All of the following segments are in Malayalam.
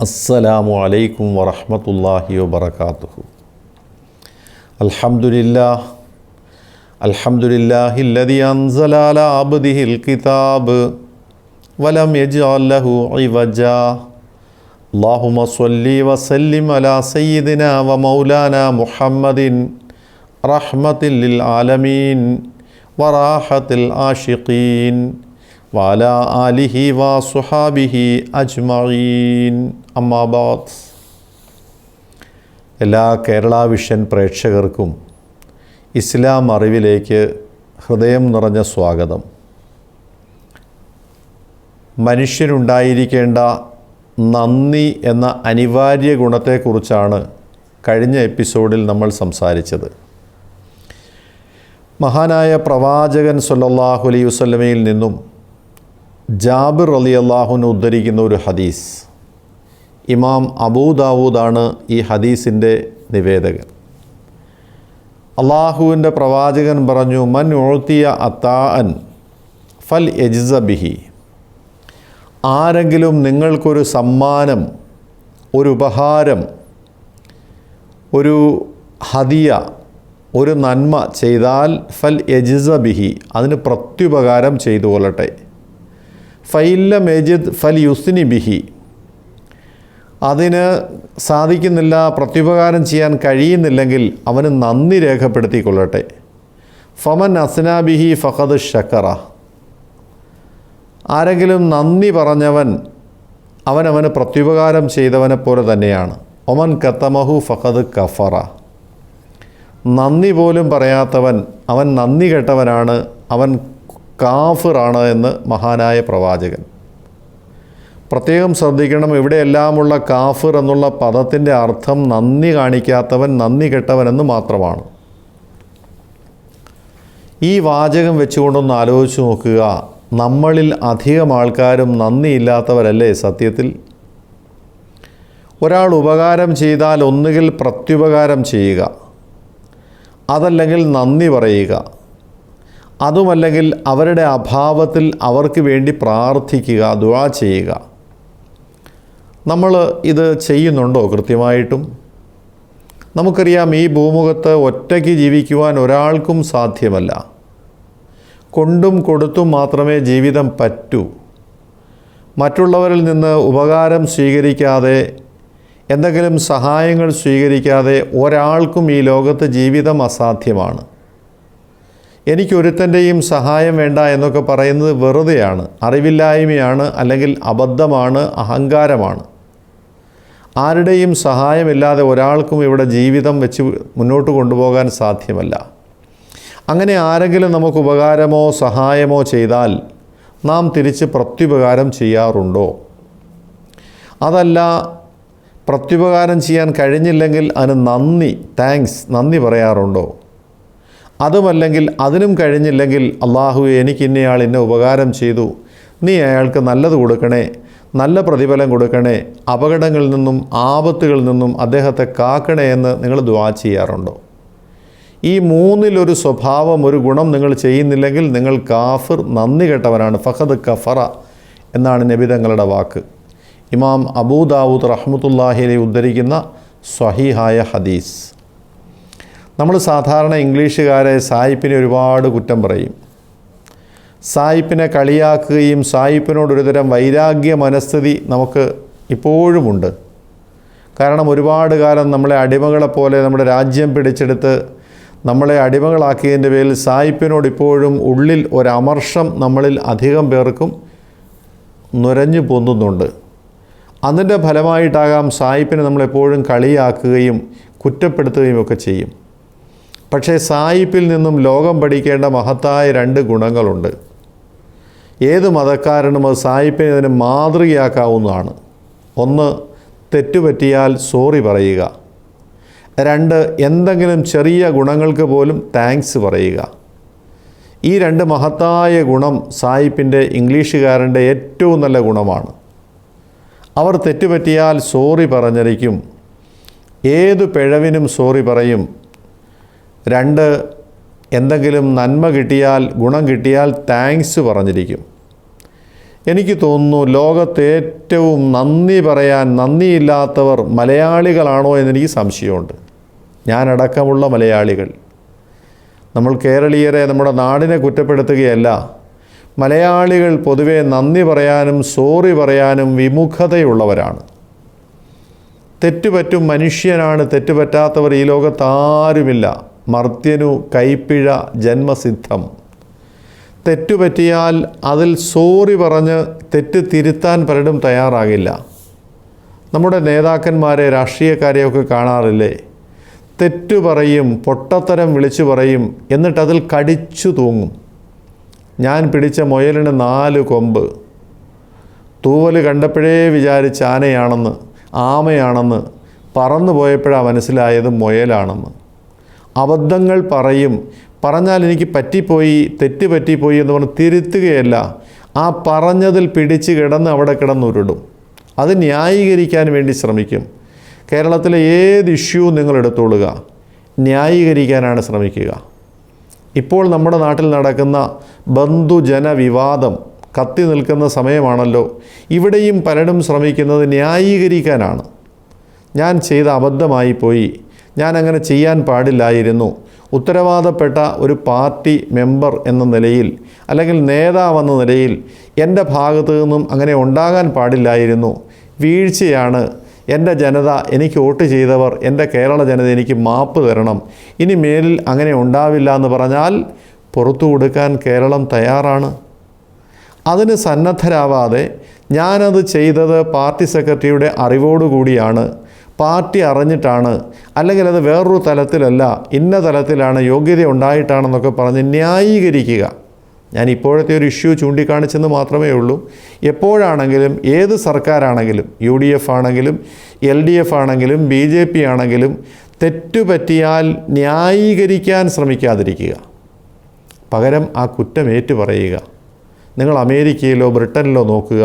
അസ്സലാമു അലൈക്കും വറഹ്മത്തുള്ളാഹി വബറകാതുഹു. അൽഹംദുലില്ലാഹില്ലദി അൻസല അലാ അബ്ദിഹിൽ കിതാബ് വലം യജ്അൽ ലഹു ഇവജാ. അല്ലാഹുമ്മ സ്വല്ലി വസല്ലിം അലാ സയ്യിദിനാ വമൗലാനാ മുഹമ്മദിൻ റഹ്മത്തിൽ ലിൽ ആലമീൻ വറാഹത്തിൽ ആശിഖീൻ വഅലാ ആലിഹി വസുഹാബിഹി അജ്മഈൻ. അമ്മാ ബഅദ്. എല്ലാ കേരള വിഷൻ പ്രേക്ഷകർക്കും ഇസ്ലാം അറിവിലേക്ക് ഹൃദയം നിറഞ്ഞ സ്വാഗതം. മനുഷ്യനുണ്ടായിരിക്കേണ്ട നന്ദി എന്ന അനിവാര്യ ഗുണത്തെക്കുറിച്ചാണ് കഴിഞ്ഞ എപ്പിസോഡിൽ നമ്മൾ സംസാരിച്ചത്. മഹാനായ പ്രവാചകൻ സ്വല്ലല്ലാഹു അലൈഹി വസല്ലമയിൽ നിന്നും ജാബിർ റളിയല്ലാഹു അൻഹു ഉദ്ധരിക്കുന്ന ഒരു ഹദീസ്. ഇമാം അബൂ ദാവൂദാണ് ഈ ഹദീസിൻ്റെ നിവേദകൻ. അള്ളാഹുവിൻ്റെ പ്രവാചകൻ പറഞ്ഞു, മൻ ഉഅ്തിയ അതാഅൻ ഫൽ യജ്സ ബിഹി. ആരെങ്കിലും നിങ്ങൾക്കൊരു സമ്മാനം, ഒരു ഉപഹാരം, ഒരു ഹദിയ, ഒരു നന്മ ചെയ്താൽ ഫൽ യജ്സ ബിഹി, അതിന് പ്രത്യുപകാരം ചെയ്തു കൊള്ളട്ടെ. ഫൈല്ലം യജിദ് ഫൽ യുസ്നി ബിഹി, അതിന് സാധിക്കുന്നില്ല, പ്രത്യുപകാരം ചെയ്യാൻ കഴിയുന്നില്ലെങ്കിൽ അവന് നന്ദി രേഖപ്പെടുത്തിക്കൊള്ളട്ടെ. ഫമൻ അസ്നാ ബിഹി ഫഖദ് ശക്കറ. ആരെങ്കിലും നന്ദി പറഞ്ഞവൻ അവനവന് പ്രത്യുപകാരം ചെയ്തവനെ പോലെ തന്നെയാണ്. ഒമൻ കത്തമഹു ഫഖദ് കഫറ. നന്ദി പോലും പറയാത്തവൻ അവൻ നന്ദി കെട്ടവനാണ്, അവൻ കാഫിറാണ് എന്ന് മഹാനായ പ്രവാചകൻ. പ്രത്യേകം ശ്രദ്ധിക്കണം, ഇവിടെയെല്ലാമുള്ള കാഫിർ എന്നുള്ള പദത്തിൻ്റെ അർത്ഥം നന്ദി കാണിക്കാത്തവൻ, നന്ദി കെട്ടവനെന്ന് മാത്രമാണ്. ഈ വാചകം വെച്ചുകൊണ്ടൊന്ന് ആലോചിച്ച് നോക്കുക. നമ്മളിൽ അധികം ആൾക്കാരും നന്ദിയില്ലാത്തവരല്ലേ സത്യത്തിൽ? ഒരാൾ ഉപകാരം ചെയ്താൽ ഒന്നുകിൽ പ്രത്യുപകാരം ചെയ്യുക, അതല്ലെങ്കിൽ നന്ദി പറയുക, അതുമല്ലെങ്കിൽ അവരുടെ അഭാവത്തിൽ അവർക്ക് വേണ്ടി പ്രാർത്ഥിക്കുക, ദുആ ചെയ്യുക. നമ്മൾ ഇത് ചെയ്യുന്നുണ്ടോ കൃത്യമായിട്ടും? നമുക്കറിയാം, ഈ ഭൂമുഖത്ത് ഒറ്റയ്ക്ക് ജീവിക്കുവാൻ ഒരാൾക്കും സാധ്യമല്ല. കൊണ്ടും കൊടുത്തും മാത്രമേ ജീവിതം പറ്റൂ. മറ്റുള്ളവരിൽ നിന്ന് ഉപകാരം സ്വീകരിക്കാതെ, എന്തെങ്കിലും സഹായങ്ങൾ സ്വീകരിക്കാതെ ഒരാൾക്കും ഈ ലോകത്ത് ജീവിതം അസാധ്യമാണ്. എനിക്കൊരുത്തൻ്റെയും സഹായം വേണ്ട എന്നൊക്കെ പറയുന്നത് വെറുതെയാണ്, അറിവില്ലായ്മയാണ്, അല്ലെങ്കിൽ അബദ്ധമാണ്, അഹങ്കാരമാണ്. ആരുടെയും സഹായമില്ലാതെ ഒരാൾക്കും ഇവിടെ ജീവിതം വെച്ച് മുന്നോട്ട് കൊണ്ടുപോകാൻ സാധ്യമല്ല. അങ്ങനെ ആരെങ്കിലും നമുക്ക് ഉപകാരമോ സഹായമോ ചെയ്താൽ നാം തിരിച്ച് പ്രത്യുപകാരം ചെയ്യാറുണ്ടോ? അതല്ല, പ്രത്യുപകാരം ചെയ്യാൻ കഴിഞ്ഞില്ലെങ്കിൽ അതിന് നന്ദി, താങ്ക്സ്, നന്ദി പറയാറുണ്ടോ? അതുമല്ലെങ്കിൽ അതിനും കഴിഞ്ഞില്ലെങ്കിൽ, അള്ളാഹുവേ എനിക്ക് ഇന്നയാൾ ഇന്ന ഉപകാരം ചെയ്തു, നീ അയാൾക്ക് നല്ലത് കൊടുക്കണേ, നല്ല പ്രതിഫലം കൊടുക്കണേ, അപകടങ്ങളിൽ നിന്നും ആപത്തുകളിൽ നിന്നും അദ്ദേഹത്തെ കാക്കണേ എന്ന് നിങ്ങൾ ദുആ ചെയ്യാറുണ്ടോ? ഈ മൂന്നിലൊരു സ്വഭാവം, ഒരു ഗുണം നിങ്ങൾ ചെയ്യുന്നില്ലെങ്കിൽ നിങ്ങൾ കാഫിർ, നന്ദി കെട്ടവനാണ്. ഫഖദ് കഫറ എന്നാണ് നബി തങ്ങളുടെ വാക്ക്. ഇമാം അബൂ ദാവൂദ് റഹ്മത്തുള്ളാഹി അലൈഹി ഉദ്ധരിക്കുന്ന സ്വഹീഹായ ഹദീസ്. നമ്മൾ സാധാരണ ഇംഗ്ലീഷുകാരെ സായിപ്പിനെ ഒരുപാട് കുറ്റം പറയും. സായിപ്പിനെ കളിയാക്കുകയും സായിപ്പിനോടൊരുതരം വൈരാഗ്യ മനസ്ഥിതി നമുക്ക് ഇപ്പോഴുമുണ്ട്. കാരണം ഒരുപാട് കാലം നമ്മളെ അടിമകളെപ്പോലെ നമ്മുടെ രാജ്യം പിടിച്ചെടുത്ത് നമ്മളെ അടിമകളാക്കിയതിൻ്റെ പേരിൽ സായിപ്പിനോട് ഇപ്പോഴും ഉള്ളിൽ ഒരമർഷം നമ്മളിൽ അധികം പേർക്കും നുരഞ്ഞു പൊന്തുന്നുണ്ട്. അതിൻ്റെ ഫലമായിട്ടാകാം സായിപ്പിനെ നമ്മളെപ്പോഴും കളിയാക്കുകയും കുറ്റപ്പെടുത്തുകയും ഒക്കെ ചെയ്യും. പക്ഷേ സായിപ്പിൽ നിന്നും ലോകം പഠിക്കേണ്ട മഹത്തായ രണ്ട് ഗുണങ്ങളുണ്ട്. ഏത് മതക്കാരനും അത് സായിപ്പിനെ ഇതിന് മാതൃകയാക്കാവുന്നതാണ്. ഒന്ന്, തെറ്റുപറ്റിയാൽ സോറി പറയുക. രണ്ട്, എന്തെങ്കിലും ചെറിയ ഗുണങ്ങൾക്ക് പോലും താങ്ക്സ് പറയുക. ഈ രണ്ട് മഹത്തായ ഗുണം സായിപ്പിൻ്റെ, ഇംഗ്ലീഷുകാരൻ്റെ ഏറ്റവും നല്ല ഗുണമാണ്. അവർ തെറ്റുപറ്റിയാൽ സോറി പറഞ്ഞിരിക്കും, ഏതു പിഴവിനും സോറി പറയും. രണ്ട്, എന്തെങ്കിലും നന്മ കിട്ടിയാൽ, ഗുണം കിട്ടിയാൽ താങ്ക്സ് പറഞ്ഞിരിക്കും. എനിക്ക് തോന്നുന്നു ലോകത്ത് ഏറ്റവും നന്ദി പറയാൻ നന്ദിയില്ലാത്തവർ മലയാളികളാണോ എന്നെനിക്ക് സംശയമുണ്ട്. ഞാനടക്കമുള്ള മലയാളികൾ. നമ്മൾ കേരളീയരെ, നമ്മുടെ നാടിനെ കുറ്റപ്പെടുത്തുകയല്ല. മലയാളികൾ പൊതുവെ നന്ദി പറയാനും സോറി പറയാനും വിമുഖതയുള്ളവരാണ്. തെറ്റുപറ്റും മനുഷ്യനാണ്, തെറ്റുപറ്റാത്തവർ ഈ ലോകത്ത് ആരുമില്ല. മർത്യനു കൈപ്പിഴ ജന്മസിദ്ധം. തെറ്റുപറ്റിയാൽ അതിൽ സോറി പറഞ്ഞ് തെറ്റ് തിരുത്താൻ പലരും തയ്യാറാകില്ല. നമ്മുടെ നേതാക്കന്മാരെ, രാഷ്ട്രീയക്കാരെയൊക്കെ കാണാറില്ലേ? തെറ്റു പറയും, പൊട്ടത്തരം വിളിച്ചു പറയും, എന്നിട്ടതിൽ കടിച്ചു തൂങ്ങും. ഞാൻ പിടിച്ച മുയലിന് 4 കൊമ്പ്. തൂവൽ കണ്ടപ്പോഴേ വിചാരിച്ച ആനയാണെന്ന്, ആമയാണെന്ന്. പറന്നു പോയപ്പോഴാണ് മനസ്സിലായത് മുയലാണെന്ന്. അബദ്ധങ്ങൾ പറയും. പറഞ്ഞാൽ എനിക്ക് പറ്റിപ്പോയി, തെറ്റ് പറ്റിപ്പോയി എന്ന് പറഞ്ഞ് തിരുത്തുകയല്ല, ആ പറഞ്ഞതിൽ പിടിച്ച് കിടന്ന് അവിടെ കിടന്നുരുടും. അത് ന്യായീകരിക്കാൻ വേണ്ടി ശ്രമിക്കും. കേരളത്തിലെ ഏത് ഇഷ്യൂ നിങ്ങൾ എടുത്തോളുക, ന്യായീകരിക്കാനാണ് ശ്രമിക്കുക. ഇപ്പോൾ നമ്മുടെ നാട്ടിൽ നടക്കുന്ന ബന്ധുജന വിവാദം കത്തി നിൽക്കുന്ന സമയമാണല്ലോ. ഇവിടെയും പലരും ശ്രമിക്കുന്നത് ന്യായീകരിക്കാനാണ്. ഞാൻ ചെയ്ത അബദ്ധമായി പോയി, ഞാൻ അങ്ങനെ ചെയ്യാൻ പാടില്ലായിരുന്നു, ഉത്തരവാദപ്പെട്ട ഒരു പാർട്ടി മെമ്പർ എന്ന നിലയിൽ അല്ലെങ്കിൽ നേതാവെന്ന നിലയിൽ എൻ്റെ ഭാഗത്തു നിന്നും അങ്ങനെ ഉണ്ടാകാൻ പാടില്ലായിരുന്നു, വീഴ്ചയാണ്, എൻ്റെ ജനത, എനിക്ക് വോട്ട് ചെയ്തവർ, എൻ്റെ കേരള ജനത എനിക്ക് മാപ്പ് തരണം, ഇനി മേലിൽ അങ്ങനെ ഉണ്ടാവില്ല എന്ന് പറഞ്ഞാൽ പുറത്തു കൊടുക്കാൻ കേരളം തയ്യാറാണ്. അതിന് സന്നദ്ധരാവാതെ ഞാനത് ചെയ്തത് പാർട്ടി സെക്രട്ടറിയുടെ അറിവോടുകൂടിയാണ്, പാർട്ടി അറിഞ്ഞിട്ടാണ്, അല്ലെങ്കിൽ അത് വേറൊരു തലത്തിലല്ല, ഇന്ന തലത്തിലാണ്, യോഗ്യത ഉണ്ടായിട്ടാണെന്നൊക്കെ പറഞ്ഞ് ന്യായീകരിക്കുക. ഞാൻ ഇപ്പോഴത്തെ ഒരു ഇഷ്യൂ ചൂണ്ടിക്കാണിച്ചെന്ന് മാത്രമേ ഉള്ളൂ. എപ്പോഴാണെങ്കിലും ഏത് സർക്കാരാണെങ്കിലും, UDF ആണെങ്കിലും LDF ആണെങ്കിലും BJP ആണെങ്കിലും തെറ്റുപറ്റിയാൽ ന്യായീകരിക്കാൻ ശ്രമിക്കാതിരിക്കുക. പകരം ആ കുറ്റം ഏറ്റുപറയുക. നിങ്ങൾ അമേരിക്കയിലോ ബ്രിട്ടനിലോ നോക്കുക.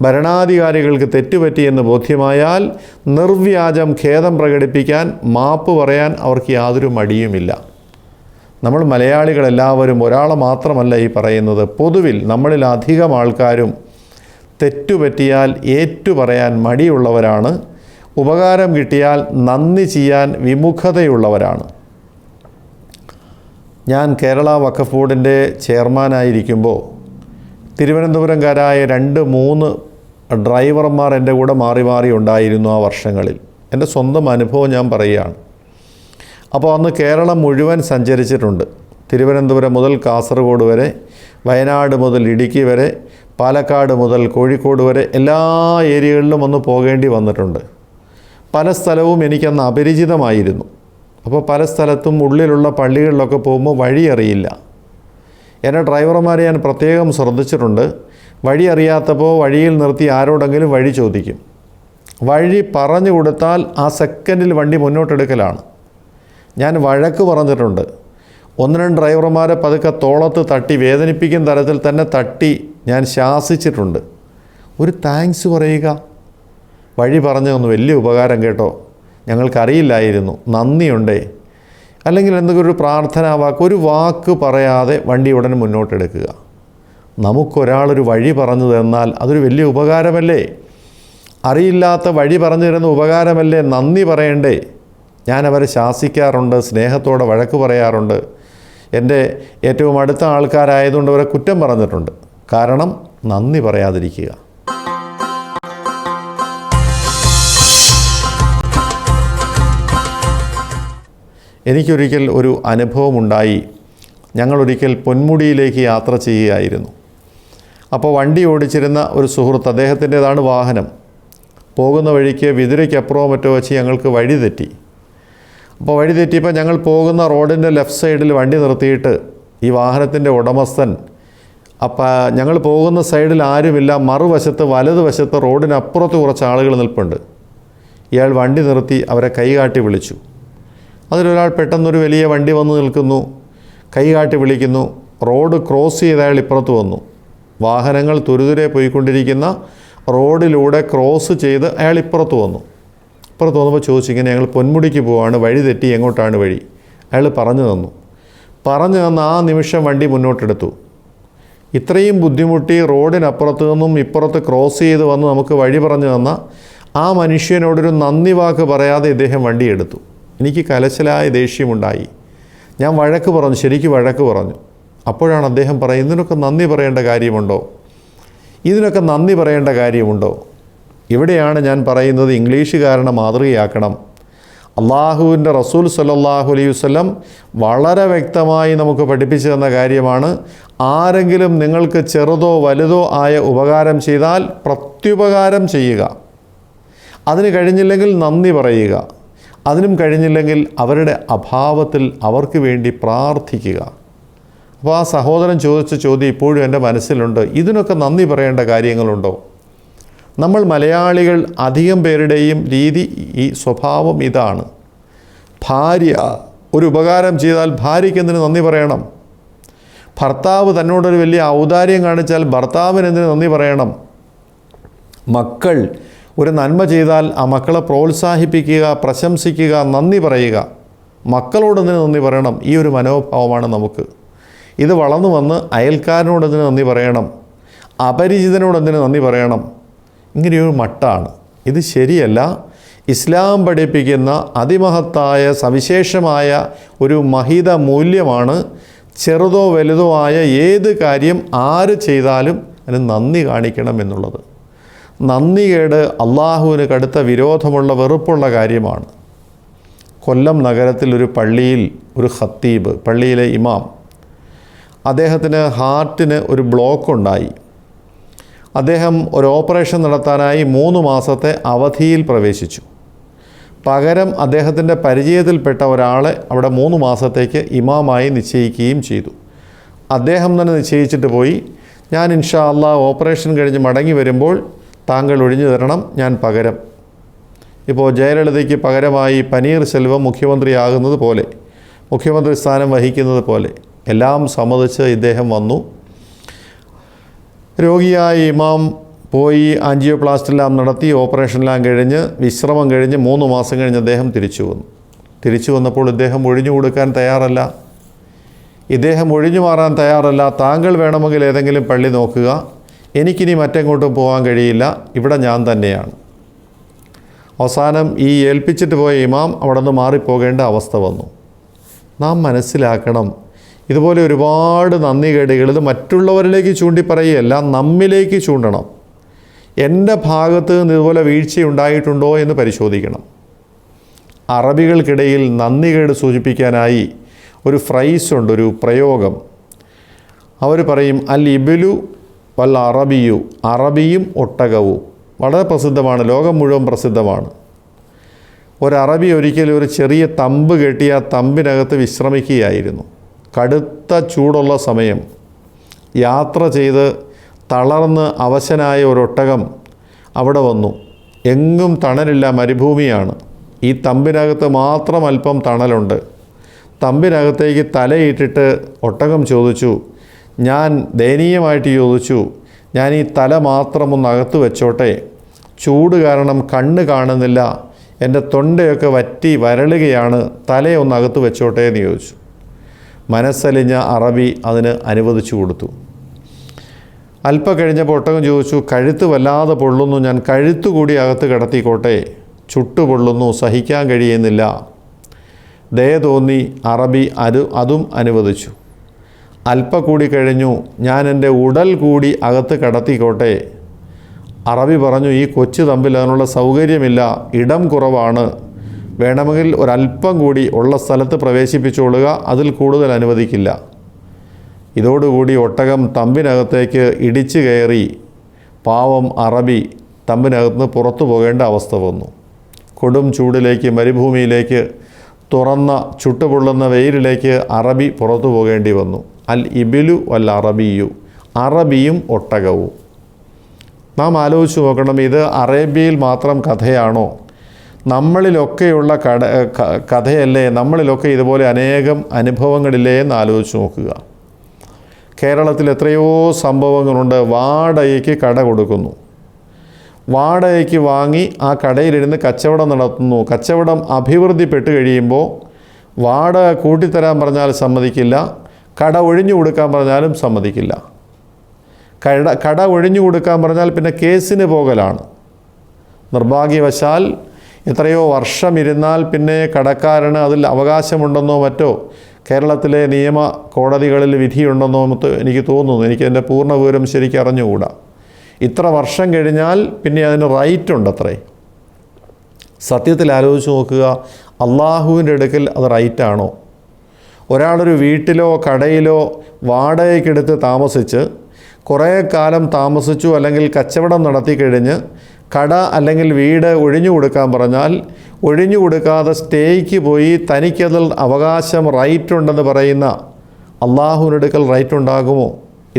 ഭരണാധികാരികൾക്ക് തെറ്റുപറ്റിയെന്ന് ബോധ്യമായാൽ നിർവ്യാജം ഖേദം പ്രകടിപ്പിക്കാൻ, മാപ്പ് പറയാൻ അവർക്ക് യാതൊരു മടിയുമില്ല. നമ്മൾ മലയാളികളെല്ലാവരും, ഒരാളെ മാത്രമല്ല ഈ പറയുന്നത്, പൊതുവിൽ നമ്മളിൽ അധികം ആൾക്കാരും തെറ്റുപറ്റിയാൽ ഏറ്റുപറയാൻ മടിയുള്ളവരാണ്. ഉപകാരം കിട്ടിയാൽ നന്ദി ചെയ്യാൻ വിമുഖതയുള്ളവരാണ്. ഞാൻ കേരള വഖഫ് ബോർഡിൻ്റെ ചെയർമാനായിരിക്കുമ്പോൾ തിരുവനന്തപുരംകാരായ 2-3 ഡ്രൈവർമാർ എൻ്റെ കൂടെ മാറി മാറി ഉണ്ടായിരുന്നു ആ വർഷങ്ങളിൽ. എൻ്റെ സ്വന്തം അനുഭവം ഞാൻ പറയുകയാണ്. അപ്പോൾ അന്ന് കേരളം മുഴുവൻ സഞ്ചരിച്ചിട്ടുണ്ട്. തിരുവനന്തപുരം മുതൽ കാസർഗോഡ് വരെ, വയനാട് മുതൽ ഇടുക്കി വരെ, പാലക്കാട് മുതൽ കോഴിക്കോട് വരെ എല്ലാ ഏരിയകളിലും ഒന്ന് പോകേണ്ടി വന്നിട്ടുണ്ട്. പല സ്ഥലവും എനിക്കന്ന് അപരിചിതമായിരുന്നു. അപ്പോൾ പല സ്ഥലത്തും ഉള്ളിലുള്ള പള്ളികളിലൊക്കെ പോകുമ്പോൾ വഴി അറിയില്ല. എന്നെ ഡ്രൈവർമാരെ ഞാൻ പ്രത്യേകം ശ്രദ്ധിച്ചിട്ടുണ്ട്. വഴി അറിയാത്തപ്പോൾ വഴിയിൽ നിർത്തി ആരോടെങ്കിലും വഴി ചോദിക്കും. വഴി പറഞ്ഞു കൊടുത്താൽ ആ സെക്കൻഡിൽ വണ്ടി മുന്നോട്ടെടുക്കലാണ്. ഞാൻ വഴക്ക് പറഞ്ഞിട്ടുണ്ട്. 1-2 ഡ്രൈവർമാരെ പതുക്കെ തോളത്ത് തട്ടി, വേദനിപ്പിക്കുന്ന തരത്തിൽ തന്നെ തട്ടി ഞാൻ ശാസിച്ചിട്ടുണ്ട്. ഒരു താങ്ക്സ് പറയുക, വഴി പറഞ്ഞതൊന്ന് വലിയ ഉപകാരം കേട്ടോ, ഞങ്ങൾക്കറിയില്ലായിരുന്നു, നന്ദിയുണ്ടേ, അല്ലെങ്കിൽ എന്തെങ്കിലും ഒരു പ്രാർത്ഥനാ വാക്ക്, ഒരു വാക്ക് പറയാതെ വണ്ടി ഉടനെ മുന്നോട്ടെടുക്കുക. നമുക്കൊരാളൊരു വഴി പറഞ്ഞു തന്നാൽ അതൊരു വലിയ ഉപകാരമല്ലേ? അറിയില്ലാത്ത വഴി പറഞ്ഞു തരുന്ന ഉപകാരമല്ലേ? നന്ദി പറയണ്ടേ? ഞാനവരെ ശാസിക്കാറുണ്ട്, സ്നേഹത്തോടെ വഴക്ക് പറയാറുണ്ട്. എൻ്റെ ഏറ്റവും അടുത്ത ആൾക്കാരായതുകൊണ്ട് അവരെ കുറ്റം പറഞ്ഞിട്ടുണ്ട്. കാരണം നന്ദി പറയാതിരിക്കുക. എനിക്കൊരിക്കൽ ഒരു അനുഭവമുണ്ടായി. ഞങ്ങളൊരിക്കൽ പൊന്മുടിയിലേക്ക് യാത്ര ചെയ്യുകയായിരുന്നു. അപ്പോൾ വണ്ടി ഓടിച്ചിരുന്ന ഒരു സുഹൃത്ത്, അദ്ദേഹത്തിൻ്റേതാണ് വാഹനം. പോകുന്ന വഴിക്ക് വിതുരയ്ക്കപ്പുറമോ മറ്റോ വെച്ച് ഞങ്ങൾക്ക് വഴി തെറ്റി. അപ്പോൾ വഴി തെറ്റിയപ്പോൾ ഞങ്ങൾ പോകുന്ന റോഡിൻ്റെ ലെഫ്റ്റ് സൈഡിൽ വണ്ടി നിർത്തിയിട്ട് ഈ വാഹനത്തിൻ്റെ ഉടമസ്ഥൻ, അപ്പോൾ ഞങ്ങൾ പോകുന്ന സൈഡിൽ ആരുമില്ല, മറുവശത്ത് വലതുവശത്ത് റോഡിനപ്പുറത്ത് കുറച്ച് ആളുകൾ നിൽപ്പുണ്ട്. ഇയാൾ വണ്ടി നിർത്തി അവരെ കൈകാട്ടി വിളിച്ചു. അതിലൊരാൾ പെട്ടെന്നൊരു വലിയ വണ്ടി വന്ന് നിൽക്കുന്നു, കൈകാട്ടി വിളിക്കുന്നു. റോഡ് ക്രോസ് ചെയ്ത് അയാൾ ഇപ്പുറത്ത് വന്നു. വാഹനങ്ങൾ തുരുതുരെ പോയിക്കൊണ്ടിരിക്കുന്ന റോഡിലൂടെ ക്രോസ് ചെയ്ത് അയാൾ ഇപ്പുറത്ത് വന്നു. ഇപ്പുറത്ത് വന്നപ്പോൾ ചോദിച്ചു, ഇങ്ങനെ ഞങ്ങൾ പൊന്മുടിക്ക് പോവാണ്, വഴി തെറ്റി, എങ്ങോട്ടാണ് വഴി? അയാൾ പറഞ്ഞു തന്നു. പറഞ്ഞു തന്ന ആ നിമിഷം വണ്ടി മുന്നോട്ടെടുത്തു. ഇത്രയും ബുദ്ധിമുട്ടി റോഡിനപ്പുറത്ത് നിന്നും ഇപ്പുറത്ത് ക്രോസ് ചെയ്ത് വന്ന് നമുക്ക് വഴി പറഞ്ഞു തന്ന ആ മനുഷ്യനോടൊരു നന്ദി വാക്ക് പറയാതെ ഇദ്ദേഹം വണ്ടിയെടുത്തു. എനിക്ക് കലശലായ ദേഷ്യമുണ്ടായി. ഞാൻ വഴക്ക് പറഞ്ഞു, ശരിക്കും വഴക്ക് പറഞ്ഞു. അപ്പോഴാണ് അദ്ദേഹം പറയുന്നത്, ഇതിനൊക്കെ നന്ദി പറയേണ്ട കാര്യമുണ്ടോ? ഇതിനൊക്കെ നന്ദി പറയേണ്ട കാര്യമുണ്ടോ? ഇവിടെയാണ് ഞാൻ പറയുന്നത്, ഇംഗ്ലീഷുകാരനെ മാതൃകയാക്കണം. അള്ളാഹുവിൻ്റെ റസൂൽ സല്ലല്ലാഹു അലൈഹി വസല്ലം വളരെ വ്യക്തമായി നമുക്ക് പഠിപ്പിച്ചു തന്ന കാര്യമാണ്, ആരെങ്കിലും നിങ്ങൾക്ക് ചെറുതോ വലുതോ ആയ ഉപകാരം ചെയ്താൽ പ്രത്യുപകാരം ചെയ്യുക. അതിന് കഴിഞ്ഞില്ലെങ്കിൽ നന്ദി പറയുക. അതിനും കഴിഞ്ഞില്ലെങ്കിൽ അവരുടെ അഭാവത്തിൽ അവർക്ക് വേണ്ടി പ്രാർത്ഥിക്കുക. അപ്പോൾ ആ സഹോദരൻ ചോദിച്ച ചോദ്യം ഇപ്പോഴും എൻ്റെ മനസ്സിലുണ്ട്. ഇതിനൊക്കെ നന്ദി പറയേണ്ട കാര്യങ്ങളുണ്ടോ? നമ്മൾ മലയാളികൾ അധികം പേരുടെയും രീതി, ഈ സ്വഭാവം ഇതാണ്. ഭാര്യ ഒരു ഉപകാരം ചെയ്താൽ ഭാര്യയ്ക്ക് എന്തിന് നന്ദി പറയണം? ഭർത്താവ് തന്നോടൊരു വലിയ ഔദാര്യം കാണിച്ചാൽ ഭർത്താവിന് എന്തിന് നന്ദി പറയണം? മക്കൾ ഒരു നന്മ ചെയ്താൽ ആ മക്കളെ പ്രോത്സാഹിപ്പിക്കുക, പ്രശംസിക്കുക, നന്ദി പറയുക. മക്കളോടെന്തിന് നന്ദി പറയണം? ഈ ഒരു മനോഭാവമാണ് നമുക്ക്. ഇത് വളർന്നു വന്ന് അയൽക്കാരനോടെന്തിന് നന്ദി പറയണം? അപരിചിതനോടെന്തിന് നന്ദി പറയണം? ഇങ്ങനെയൊരു മട്ടാണ്. ഇത് ശരിയല്ല. ഇസ്ലാം പഠിപ്പിക്കുന്ന അതിമഹത്തായ സവിശേഷമായ ഒരു മഹിത മൂല്യമാണ് ചെറുതോ വലുതോ ആയ ഏത് കാര്യം ആര് ചെയ്താലും അതിന് നന്ദി കാണിക്കണം എന്നുള്ളത്. നന്ദികേട് അള്ളാഹുവിന് കടുത്ത വിരോധമുള്ള, വെറുപ്പുള്ള കാര്യമാണ്. കൊല്ലം നഗരത്തിൽ ഒരു പള്ളിയിൽ ഒരു ഖത്തീബ്, പള്ളിയിലെ ഇമാം, അദ്ദേഹത്തിന് ഹാർട്ടിന് ഒരു ബ്ലോക്ക് ഉണ്ടായി. അദ്ദേഹം ഒരു ഓപ്പറേഷൻ നടത്താനായി 3 മാസത്തെ അവധിയിൽ പ്രവേശിച്ചു. പകരം അദ്ദേഹത്തിൻ്റെ പരിചയത്തിൽപ്പെട്ട ഒരാളെ അവിടെ 3 മാസത്തേക്ക് ഇമാമായി നിശ്ചയിക്കുകയും ചെയ്തു. അദ്ദേഹം തന്നെ നിശ്ചയിച്ചിട്ട് പോയി, ഞാൻ ഇൻഷാ അല്ലാഹ് ഓപ്പറേഷൻ കഴിഞ്ഞ് മടങ്ങി വരുമ്പോൾ താങ്കൾ ഒഴിഞ്ഞു തരണം, ഞാൻ പകരം. ഇപ്പോൾ ജയലളിതയ്ക്ക് പകരമായി പനീർ സെൽവം മുഖ്യമന്ത്രിയാകുന്നത് പോലെ, മുഖ്യമന്ത്രി സ്ഥാനം വഹിക്കുന്നത് പോലെ എല്ലാം സമ്മതിച്ച് ഇദ്ദേഹം വന്നു. രോഗിയായ ഇമാം പോയി ആൻജിയോപ്ലാസ്റ്റെല്ലാം നടത്തി, ഓപ്പറേഷനെല്ലാം കഴിഞ്ഞ് വിശ്രമം കഴിഞ്ഞ് 3 മാസം കഴിഞ്ഞ് അദ്ദേഹം തിരിച്ചു വന്നു. തിരിച്ചു വന്നപ്പോൾ ഇദ്ദേഹം ഒഴിഞ്ഞു കൊടുക്കാൻ തയ്യാറല്ല. ഇദ്ദേഹം ഒഴിഞ്ഞു മാറാൻ തയ്യാറല്ല. താങ്കൾ വേണമെങ്കിൽ ഏതെങ്കിലും പള്ളി നോക്കുക, എനിക്കിനി മറ്റെങ്ങോട്ടും പോകാൻ കഴിയില്ല, ഇവിടെ ഞാൻ തന്നെയാണ്. അവസാനം ഈ ഏൽപ്പിച്ചിട്ട് പോയ ഇമാം അവിടെ നിന്ന് മാറിപ്പോകേണ്ട അവസ്ഥ വന്നു. നാം മനസ്സിലാക്കണം, ഇതുപോലെ ഒരുപാട് നന്ദികേടുകൾ ഇത് മറ്റുള്ളവരിലേക്ക് ചൂണ്ടിപ്പറയുകയല്ല, നമ്മിലേക്ക് ചൂണ്ടണം. എൻ്റെ ഭാഗത്ത് നിന്ന് ഇതുപോലെ വീഴ്ചയുണ്ടായിട്ടുണ്ടോ എന്ന് പരിശോധിക്കണം. അറബികൾക്കിടയിൽ നന്ദികേട് സൂചിപ്പിക്കാനായി ഒരു ഫ്രൈസ് ഉണ്ട്, ഒരു പ്രയോഗം. അവർ പറയും അൽ ഇബിലു വൽ അറബിയു, അറബിയും ഒട്ടകവും. വളരെ പ്രസിദ്ധമാണ്, ലോകം മുഴുവൻ പ്രസിദ്ധമാണ്. ഒരറബി ഒരിക്കലും ഒരു ചെറിയ തമ്പ് കെട്ടി ആ തമ്പിനകത്ത് വിശ്രമിക്കുകയായിരുന്നു. കടുത്ത ചൂടുള്ള സമയം, യാത്ര ചെയ്ത് തളർന്ന് അവശനായ ഒരൊട്ടകം അവിടെ വന്നു. എങ്ങും തണലില്ല, മരുഭൂമിയാണ്. ഈ തമ്പിനകത്ത് മാത്രം അല്പം തണലുണ്ട്. തമ്പിനകത്തേക്ക് തലയിട്ടിട്ട് ഒട്ടകം ചോദിച്ചു, ഞാൻ ദയനീയമായിട്ട് ചോദിച്ചു, ഞാൻ ഈ തല മാത്രം ഒന്ന് അകത്ത് വെച്ചോട്ടെ, ചൂട് കാരണം കണ്ണ് കാണുന്നില്ല, എൻ്റെ തൊണ്ടയൊക്കെ വറ്റി വരളുകയാണ്, തലയൊന്ന് അകത്ത് വെച്ചോട്ടെ എന്ന് ചോദിച്ചു. മനസ്സലിഞ്ഞ അറബി അതിന് അനുവദിച്ചു കൊടുത്തു. അല്പം കഴിഞ്ഞപ്പോൾ ഒട്ടകം ചോദിച്ചു, കഴുത്ത് വല്ലാതെ പൊള്ളുന്നു, ഞാൻ കഴുത്തുകൂടി അകത്ത് കിടത്തിക്കോട്ടെ, ചുട്ടു പൊള്ളുന്നു, സഹിക്കാൻ കഴിയുന്നില്ല. ദയ തോന്നി അറബി അതും അനുവദിച്ചു. അല്പം കൂടി കഴിഞ്ഞു, ഞാൻ എൻ്റെ ഉടൽ കൂടി അകത്ത് കിടത്തിക്കോട്ടെ. അറബി പറഞ്ഞു, ഈ കൊച്ചു തമ്പിൽ അതിനുള്ള സൗകര്യമില്ല, ഇടം കുറവാണ്, വേണമെങ്കിൽ ഒരല്പം കൂടി ഉള്ള സ്ഥലത്ത് പ്രവേശിപ്പിച്ചുകൊള്ളുക, അതിൽ കൂടുതൽ അനുവദിക്കില്ല. ഇതോടുകൂടി ഒട്ടകം തമ്പിനകത്തേക്ക് ഇടിച്ചു കയറി. പാവം അറബി തമ്പിനകത്ത് പുറത്തു പോകേണ്ട അവസ്ഥ വന്നു. കൊടും ചൂടിലേക്ക്, മരുഭൂമിയിലേക്ക്, തുറന്ന ചുട്ടുപൊള്ളുന്ന വെയിലിലേക്ക് അറബി പുറത്തു പോകേണ്ടി വന്നു. അൽ ഇബിലു വൽ അറബിയു, അറബിയും ഒട്ടകവും. നാം ആലോചിച്ച് നോക്കണം, ഇത് അറേബ്യയിൽ മാത്രം കഥയാണോ? നമ്മളിലൊക്കെയുള്ള കഥയല്ലേ? നമ്മളിലൊക്കെ ഇതുപോലെ അനേകം അനുഭവങ്ങളില്ലേ എന്ന് ആലോചിച്ച് നോക്കുക. കേരളത്തിൽ എത്രയോ സംഭവങ്ങളുണ്ട്. വാടകയ്ക്ക് കട കൊടുക്കുന്നു, വാടകയ്ക്ക് വാങ്ങി ആ കടയിലിരുന്ന് കച്ചവടം നടത്തുന്നു. കച്ചവടം അഭിവൃദ്ധിപ്പെട്ട് കഴിയുമ്പോൾ വാടക കൂട്ടിത്തരാൻ പറഞ്ഞാൽ സമ്മതിക്കില്ല, കട ഒഴിഞ്ഞു കൊടുക്കാൻ പറഞ്ഞാലും സമ്മതിക്കില്ല. കട ഒഴിഞ്ഞു കൊടുക്കാൻ പറഞ്ഞാൽ പിന്നെ കേസിന് പോകലാണ്. നിർഭാഗ്യവശാൽ എത്രയോ വർഷം ഇരുന്നാൽ പിന്നെ കടക്കാരന് അതിൽ അവകാശമുണ്ടെന്നോ മറ്റോ കേരളത്തിലെ നിയമ കോടതികളിൽ വിധിയുണ്ടെന്നോ എനിക്ക് തോന്നുന്നു. എനിക്കതിൻ്റെ പൂർണ്ണ വിവരം ശരിക്കും അറിഞ്ഞുകൂടാ. ഇത്ര വർഷം കഴിഞ്ഞാൽ പിന്നെ അതിന് റൈറ്റ് ഉണ്ടത്രേ. സത്യത്തിൽ ആലോചിച്ച് നോക്കുക, അള്ളാഹുവിൻ്റെ അടുക്കൽ അത് റൈറ്റാണോ? ഒരാളൊരു വീട്ടിലോ കടയിലോ വാടകയ്ക്കെടുത്ത് താമസിച്ച് കുറേ കാലം താമസിച്ചു, അല്ലെങ്കിൽ കച്ചവടം നടത്തി കഴിഞ്ഞ് കട അല്ലെങ്കിൽ വീട് ഒഴിഞ്ഞു കൊടുക്കാൻ പറഞ്ഞാൽ ഒഴിഞ്ഞു കൊടുക്കാതെ സ്റ്റേയ്ക്ക് പോയി തനിക്കതിൽ അവകാശം റൈറ്റ് ഉണ്ടെന്ന് പറയുന്ന അള്ളാഹുവിൻ്റെ അടുക്കൽ റൈറ്റ് ഉണ്ടാകുമോ?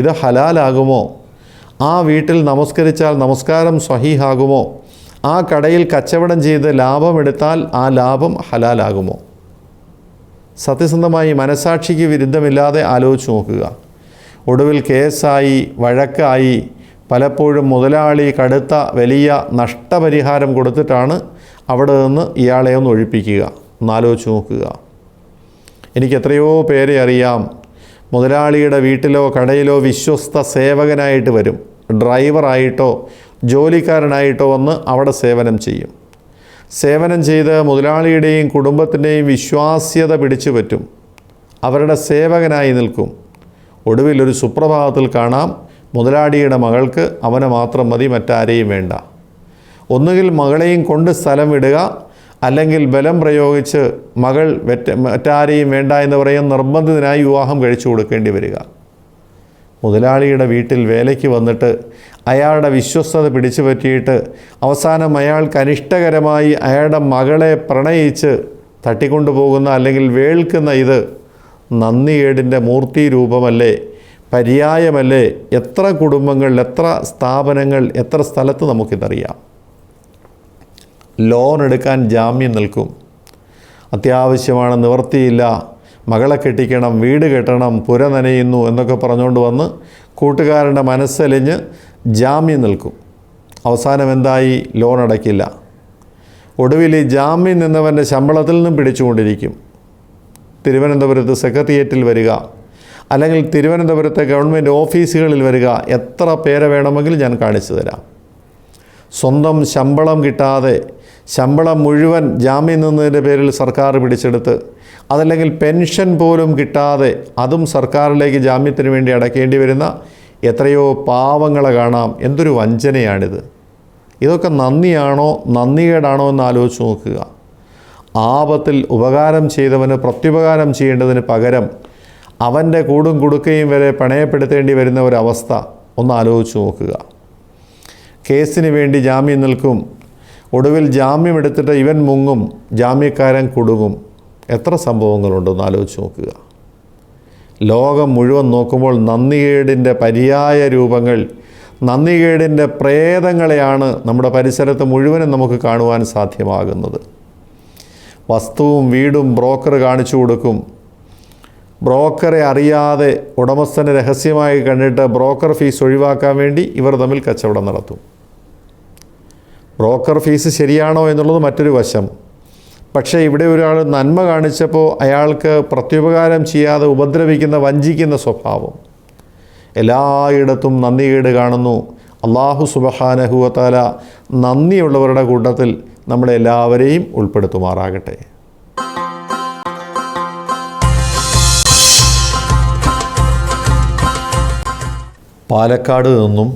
ഇത് ഹലാലാകുമോ? ആ വീട്ടിൽ നമസ്കരിച്ചാൽ നമസ്കാരം സ്വഹീഹാകുമോ? ആ കടയിൽ കച്ചവടം ചെയ്ത് ലാഭമെടുത്താൽ ആ ലാഭം ഹലാലാകുമോ? സത്യസന്ധമായി മനസാക്ഷിക്ക് വിരുദ്ധമില്ലാതെ ആലോചിച്ച് നോക്കുക. ഒടുവിൽ കേസായി, വഴക്കായി, പലപ്പോഴും മുതലാളി കടുത്ത വലിയ നഷ്ടപരിഹാരം കൊടുത്തിട്ടാണ് അവിടെ നിന്ന് ഇയാളെ ഒന്ന് ഒഴിപ്പിക്കുക. ഒന്നാലോചിച്ച് നോക്കുക. എനിക്ക് എത്രയോ പേരെ അറിയാം, മുതലാളിയുടെ വീട്ടിലോ കടയിലോ വിശ്വസ്ത സേവകനായിട്ട് വരും. ഡ്രൈവറായിട്ടോ ജോലിക്കാരനായിട്ടോ വന്ന് അവിടെ സേവനം ചെയ്യും. സേവനം ചെയ്ത് മുതലാളിയുടെയും കുടുംബത്തിൻ്റെയും വിശ്വാസ്യത പിടിച്ചു പറ്റും. അവരുടെ സേവകനായി നിൽക്കും. ഒടുവിൽ ഒരു സുപ്രഭാതത്തിൽ കാണാം, മുതലാളിയുടെ മകൾക്ക് അവനെ മാത്രം മതി, മറ്റാരെയും വേണ്ട. ഒന്നുകിൽ മകളെയും കൊണ്ട് സ്ഥലം വിടുക, അല്ലെങ്കിൽ ബലം പ്രയോഗിച്ച് മകൾ മറ്റാരെയും വേണ്ട എന്ന് പറയാൻ നിർബന്ധിതനായി വിവാഹം കഴിച്ചു കൊടുക്കേണ്ടി വരിക. മുതലാളിയുടെ വീട്ടിൽ വേലയ്ക്ക് വന്നിട്ട് അയാളുടെ വിശ്വസ്തത പിടിച്ചു പറ്റിയിട്ട് അവസാനം അയാൾക്ക് അനിഷ്ടകരമായി അയാളുടെ മകളെ പ്രണയിച്ച് തട്ടിക്കൊണ്ടുപോകുന്ന അല്ലെങ്കിൽ വേൾക്കുന്ന ഇത് നന്ദികേടിൻ്റെ മൂർത്തി രൂപമല്ലേ, പര്യായമല്ലേ? എത്ര കുടുംബങ്ങൾ, എത്ര സ്ഥാപനങ്ങൾ, എത്ര സ്ഥലത്ത് നമുക്കിതറിയാം. ലോൺ എടുക്കാൻ ജാമ്യം നിൽക്കും. അത്യാവശ്യമാണ്, നിവൃത്തിയില്ല, മകളെ കെട്ടിക്കണം, വീട് കെട്ടണം, പുര നനയുന്നു എന്നൊക്കെ പറഞ്ഞുകൊണ്ട് വന്ന് കൂട്ടുകാരൻ്റെ മനസ്സലിഞ്ഞ് ജാമ്യം നിൽക്കും. അവസാനം എന്തായി? ലോൺ അടയ്ക്കില്ല. ഒടുവിൽ ഈ ജാമ്യം നിന്നവൻ്റെ ശമ്പളത്തിൽ നിന്നും പിടിച്ചുകൊണ്ടിരിക്കും. തിരുവനന്തപുരത്ത് സെക്രട്ടേറിയറ്റിൽ വരിക, അല്ലെങ്കിൽ തിരുവനന്തപുരത്തെ ഗവൺമെൻറ് ഓഫീസുകളിൽ വരിക. എത്ര പേരെ വേണമെങ്കിലും ഞാൻ കാണിച്ചു തരാം. സ്വന്തം ശമ്പളം കിട്ടാതെ ശമ്പളം മുഴുവൻ ജാമ്യം നിന്നതിൻ്റെ പേരിൽ സർക്കാർ പിടിച്ചെടുത്ത്, അതല്ലെങ്കിൽ പെൻഷൻ പോലും കിട്ടാതെ അതും സർക്കാരിലേക്ക് ജാമ്യത്തിന് വേണ്ടി അടയ്ക്കേണ്ടി വരുന്ന എത്രയോ പാവങ്ങളെ കാണാം. എന്തൊരു വഞ്ചനയാണിത്! ഇതൊക്കെ നന്ദിയാണോ നന്ദികേടാണോ എന്ന് ആലോചിച്ച് നോക്കുക. ആപത്തിൽ ഉപകാരം ചെയ്തവന് പ്രത്യുപകാരം ചെയ്യേണ്ടതിന് പകരം അവൻ്റെ കൂടും കുടുക്കയും വരെ പണയപ്പെടുത്തേണ്ടി വരുന്ന ഒരവസ്ഥ ഒന്ന് ആലോചിച്ച് നോക്കുക. കേസിന് വേണ്ടി ജാമ്യം നിൽക്കും. ഒടുവിൽ ജാമ്യം എടുത്തിട്ട് ഇവൻ മുങ്ങും, ജാമ്യക്കാരൻ കുടുങ്ങും. എത്ര സംഭവങ്ങളുണ്ടെന്ന് ആലോചിച്ച് നോക്കുക. ലോകം മുഴുവൻ നോക്കുമ്പോൾ നന്ദികേടിൻ്റെ പര്യായ രൂപങ്ങൾ, നന്ദികേടിൻ്റെ പ്രേതങ്ങളെയാണ് നമ്മുടെ പരിസരത്ത് മുഴുവനും നമുക്ക് കാണുവാൻ സാധ്യമാകുന്നത്. വസ്തുവും വീടും ബ്രോക്കർ കാണിച്ചു കൊടുക്കും. ബ്രോക്കറെ അറിയാതെ ഉടമസ്ഥനെ രഹസ്യമായി കണ്ടിട്ട് ബ്രോക്കർ ഫീസ് ഒഴിവാക്കാൻ വേണ്ടി ഇവർ തമ്മിൽ കച്ചവടം നടത്തും. ബ്രോക്കർ ഫീസ് ശരിയാണോ എന്നുള്ളത് മറ്റൊരു വശം. പക്ഷേ ഇവിടെ ഒരാൾ നന്മ കാണിച്ചപ്പോൾ അയാൾക്ക് പ്രത്യുപകാരം ചെയ്യാതെ ഉപദ്രവിക്കുന്ന, വഞ്ചിക്കുന്ന സ്വഭാവം. എല്ലായിടത്തും നന്ദികേട് കാണുന്നു. അല്ലാഹു സുബ്ഹാനഹു വ തആല നന്ദിയുള്ളവരുടെ കൂട്ടത്തിൽ നമ്മളെല്ലാവരെയും ഉൾപ്പെടുത്തുമാറാകട്ടെ. പാലക്കാട് നിന്നും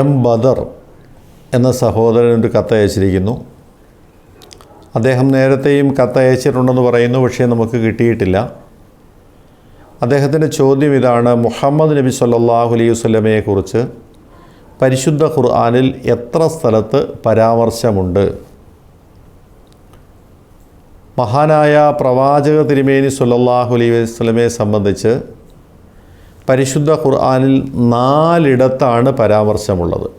എം ബദർ എന്ന സഹോദരൻ ഒരു കത്തയച്ചിരിക്കുന്നു. അദ്ദേഹം നേരത്തെയും കത്തയച്ചിട്ടുണ്ടെന്ന് പറയുന്നു, പക്ഷേ നമുക്ക് കിട്ടിയിട്ടില്ല. അദ്ദേഹത്തിൻ്റെ ചോദ്യം ഇതാണ്: മുഹമ്മദ് നബി സല്ലല്ലാഹു അലൈഹി വസല്ലമയെക്കുറിച്ച് പരിശുദ്ധ ഖുർആനിൽ എത്ര സ്ഥലത്ത് പരാമർശമുണ്ട്? മഹാനായ പ്രവാചക തിരുമേനി സല്ലല്ലാഹു അലൈഹി വസല്ലമയെ സംബന്ധിച്ച് പരിശുദ്ധ ഖുർആനിൽ 4 പരാമർശമുള്ളത്.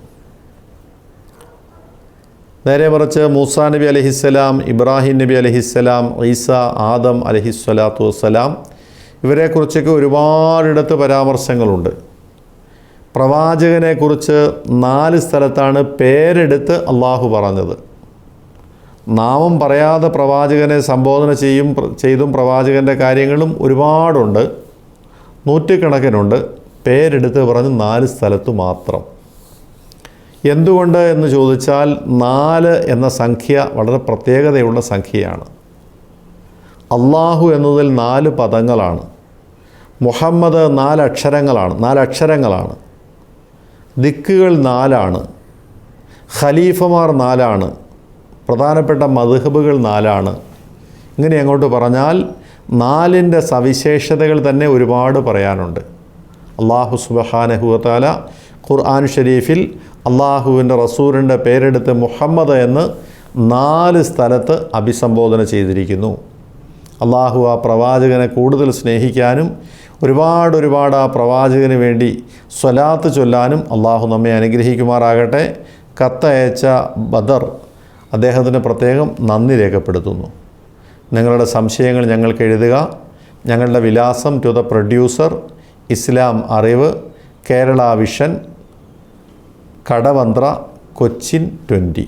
നേരെ മറിച്ച് മൂസാ നബി അലൈഹിസ്സലാം, ഇബ്രാഹിം നബി അലൈഹിസ്സലാം, ഈസ, ആദം അലൈഹിസ്സലാത്തു വസ്സലാം, ഇവരെക്കുറിച്ചൊക്കെ ഒരുപാടിടത്ത് പരാമർശങ്ങളുണ്ട്. പ്രവാചകനെക്കുറിച്ച് 4 സ്ഥലത്താണ് പേരെടുത്ത് അള്ളാഹു പറഞ്ഞത്. നാമം പറയാതെ പ്രവാചകനെ സംബോധന ചെയ്തും പ്രവാചകൻ്റെ കാര്യങ്ങളും ഒരുപാടുണ്ട്, നൂറ്റുകണക്കിനുണ്ട്. പേരെടുത്ത് പറഞ്ഞ് 4 സ്ഥലത്ത് മാത്രം. എന്തുകൊണ്ട് എന്ന് ചോദിച്ചാൽ 4 എന്ന സംഖ്യ വളരെ പ്രത്യേകതയുള്ള സംഖ്യയാണ്. അള്ളാഹു എന്നതിൽ 4 പദങ്ങളാണ്. മുഹമ്മദ് 4 അക്ഷരങ്ങളാണ്. ദിക്കുകൾ 4 ഖലീഫമാർ 4, പ്രധാനപ്പെട്ട മദ്ഹബുകൾ 4. ഇങ്ങനെ അങ്ങോട്ട് പറഞ്ഞാൽ 4ൻ്റെ സവിശേഷതകൾ തന്നെ ഒരുപാട് പറയാനുണ്ട്. അള്ളാഹു സുബ്ഹാനഹു വ തആല ഖുർആൻ ഷരീഫിൽ അള്ളാഹുവിൻ്റെ റസൂലിൻ്റെ പേരെടുത്ത് മുഹമ്മദ് എന്ന് 4 സ്ഥലത്ത് അഭിസംബോധന ചെയ്തിരിക്കുന്നു. അള്ളാഹു ആ പ്രവാചകനെ കൂടുതൽ സ്നേഹിക്കാനും ഒരുപാട് ആ പ്രവാചകന് വേണ്ടി സ്വലാത്ത് ചൊല്ലാനും അള്ളാഹു നമ്മെ അനുഗ്രഹിക്കുമാറാകട്ടെ. കത്തയച്ച ബദർ അദ്ദേഹത്തിന് പ്രത്യേകം നന്ദി രേഖപ്പെടുത്തുന്നു. നിങ്ങളുടെ സംശയങ്ങൾ ഞങ്ങൾക്ക് എഴുതുക. ഞങ്ങളുടെ വിലാസം ടു ദ പ്രൊഡ്യൂസർ, ഇസ്ലാം അറിവ്, കേരള വിഷൻ, കടവന്ത്ര, കൊച്ചിൻ 20.